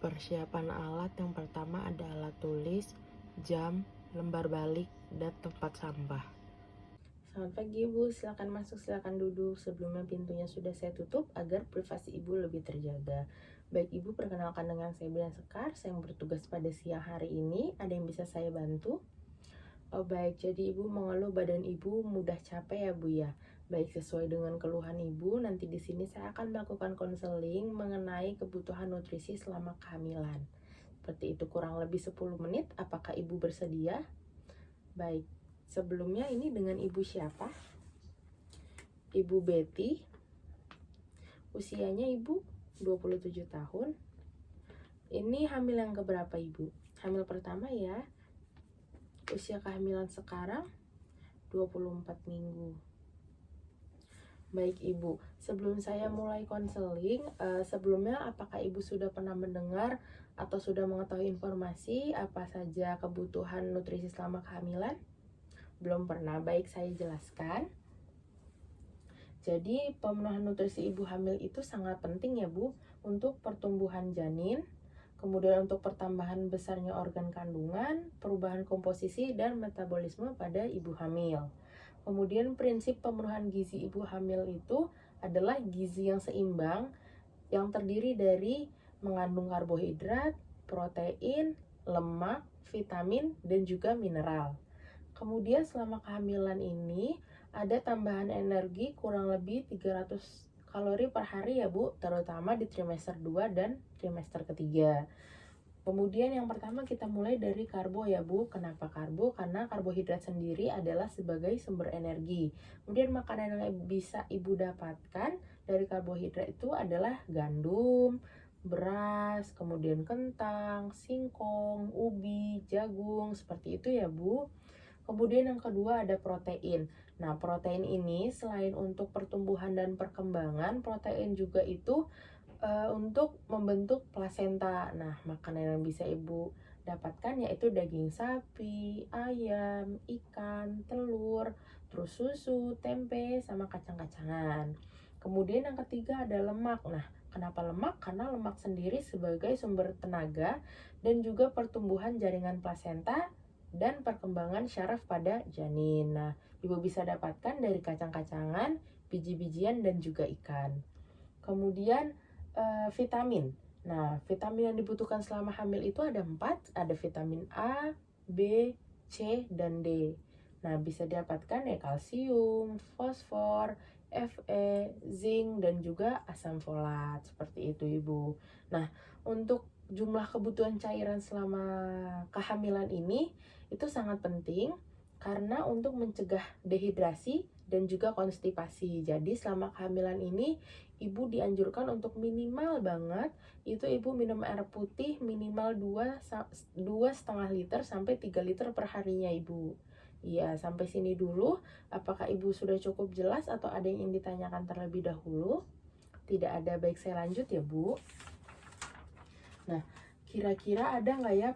Persiapan alat yang pertama ada alat tulis, jam, lembar balik, dan tempat sampah. Selamat pagi Ibu, silakan masuk, silakan duduk. Sebelumnya pintunya sudah saya tutup agar privasi Ibu lebih terjaga. Baik Ibu, perkenalkan dengan saya Bilan Sekar, saya yang bertugas pada siang hari ini. Ada yang bisa saya bantu? Oh baik, jadi Ibu mengeluh badan Ibu mudah capek ya Bu ya. Baik, sesuai dengan keluhan Ibu, nanti di sini saya akan melakukan konseling mengenai kebutuhan nutrisi selama kehamilan. Seperti itu, kurang lebih 10 menit. Apakah Ibu bersedia? Baik, sebelumnya ini dengan Ibu siapa? Ibu Betty. Usianya Ibu 27 tahun. Ini hamil yang keberapa Ibu? Hamil pertama ya. Usia kehamilan sekarang 24 minggu. Baik Ibu, sebelum saya mulai konseling, sebelumnya apakah Ibu sudah pernah mendengar atau sudah mengetahui informasi apa saja kebutuhan nutrisi selama kehamilan? Belum pernah. Baik, saya jelaskan. Jadi pemenuhan nutrisi ibu hamil itu sangat penting ya Bu, untuk pertumbuhan janin, kemudian untuk pertambahan besarnya organ kandungan, perubahan komposisi dan metabolisme pada ibu hamil. Kemudian prinsip pemenuhan gizi ibu hamil itu adalah gizi yang seimbang yang terdiri dari mengandung karbohidrat, protein, lemak, vitamin, dan juga mineral. Kemudian selama kehamilan ini ada tambahan energi kurang lebih 300 kalori per hari ya Bu, terutama di trimester 2 dan trimester ketiga. Kemudian yang pertama kita mulai dari karbo ya Bu. Kenapa karbo? Karena karbohidrat sendiri adalah sebagai sumber energi. Kemudian makanan yang bisa Ibu dapatkan dari karbohidrat itu adalah gandum, beras, kemudian kentang, singkong, ubi, jagung, seperti itu ya Bu. Kemudian yang kedua ada protein. Nah, protein ini selain untuk pertumbuhan dan perkembangan, protein juga itu untuk membentuk plasenta. Nah, makanan yang bisa Ibu dapatkan yaitu daging sapi, ayam, ikan, telur, terus susu, tempe, sama kacang-kacangan. Kemudian yang ketiga ada lemak. Nah, kenapa lemak? Karena lemak sendiri sebagai sumber tenaga dan juga pertumbuhan jaringan plasenta dan perkembangan syaraf pada janin. Nah, Ibu bisa dapatkan dari kacang-kacangan, biji-bijian, dan juga ikan. Kemudian vitamin. Nah, vitamin yang dibutuhkan selama hamil itu ada 4, ada vitamin A, B, C, dan D. Nah, bisa didapatkan ya kalsium, fosfor, Fe, zinc, dan juga asam folat. Seperti itu, Ibu. Nah, untuk jumlah kebutuhan cairan selama kehamilan ini itu sangat penting karena untuk mencegah dehidrasi dan juga konstipasi. Jadi selama kehamilan ini Ibu dianjurkan untuk minimal banget itu Ibu minum air putih minimal 2,5 liter sampai 3 liter per harinya Ibu. Iya, sampai sini dulu. Apakah Ibu sudah cukup jelas atau ada yang ingin ditanyakan terlebih dahulu? Tidak ada, baik saya lanjut ya Bu. Nah, kira-kira ada nggak ya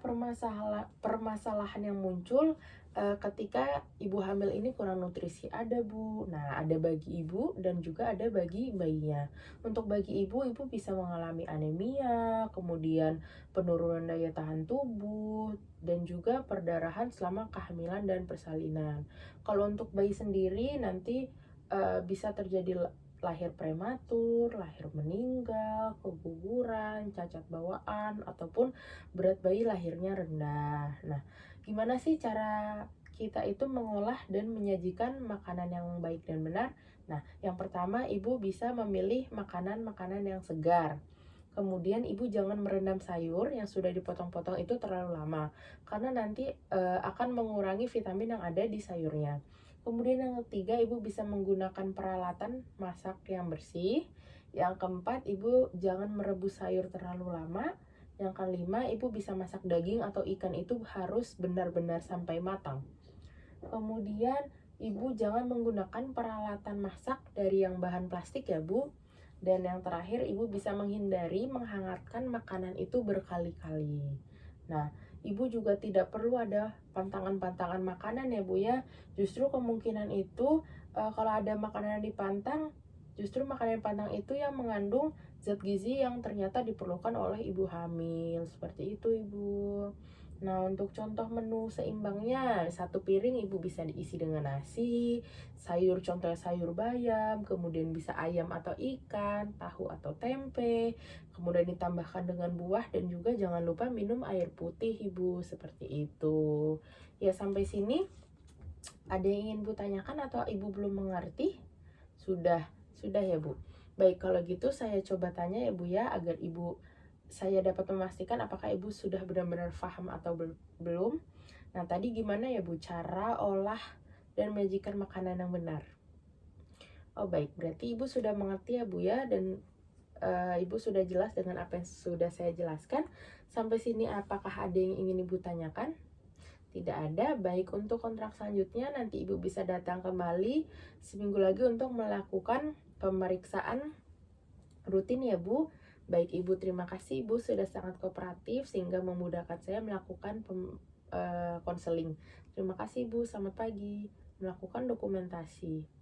permasalahan yang muncul ketika ibu hamil ini kurang nutrisi? Ada Bu. Nah, ada bagi ibu dan juga ada bagi bayinya. Untuk bagi ibu bisa mengalami anemia, kemudian penurunan daya tahan tubuh, dan juga perdarahan selama kehamilan dan persalinan. Kalau untuk bayi sendiri nanti bisa terjadi lahir prematur, lahir meninggal, keguguran, cacat bawaan, ataupun berat bayi lahirnya rendah. Nah, gimana sih cara kita itu mengolah dan menyajikan makanan yang baik dan benar? Nah, yang pertama Ibu bisa memilih makanan-makanan yang segar. Kemudian Ibu jangan merendam sayur yang sudah dipotong-potong itu terlalu lama, karena nanti akan mengurangi vitamin yang ada di sayurnya. Kemudian yang ketiga, Ibu bisa menggunakan peralatan masak yang bersih. Yang keempat, Ibu jangan merebus sayur terlalu lama. Yang kelima, Ibu bisa masak daging atau ikan itu harus benar-benar sampai matang. Kemudian, Ibu jangan menggunakan peralatan masak dari yang bahan plastik ya Bu. Dan yang terakhir, Ibu bisa menghindari menghangatkan makanan itu berkali-kali. Nah, Ibu juga tidak perlu ada pantangan-pantangan makanan ya Bu ya. Justru kemungkinan itu kalau ada makanan yang dipantang, justru makanan yang dipantang itu yang mengandung zat gizi yang ternyata diperlukan oleh ibu hamil. Seperti itu, Ibu. Nah, untuk contoh menu seimbangnya, satu piring Ibu bisa diisi dengan nasi, sayur contohnya sayur bayam, kemudian bisa ayam atau ikan, tahu atau tempe, kemudian ditambahkan dengan buah dan juga jangan lupa minum air putih, Ibu, seperti itu. Ya, sampai sini ada yang ingin Bu tanyakan atau Ibu belum mengerti? Sudah ya, Bu. Baik, kalau gitu saya coba tanya ya, Bu ya, agar saya dapat memastikan apakah Ibu sudah benar-benar paham atau belum. Nah, tadi gimana ya, Bu, cara olah dan menyajikan makanan yang benar? Oh, baik. Berarti Ibu sudah mengerti ya, Bu ya, dan Ibu sudah jelas dengan apa yang sudah saya jelaskan. Sampai sini apakah ada yang ingin Ibu tanyakan? Tidak ada. Baik, untuk kontrak selanjutnya nanti Ibu bisa datang kembali seminggu lagi untuk melakukan pemeriksaan rutin ya, Bu. Baik, Ibu, terima kasih Ibu sudah sangat kooperatif sehingga memudahkan saya melakukan konseling. Terima kasih, Bu. Selamat pagi. Melakukan dokumentasi.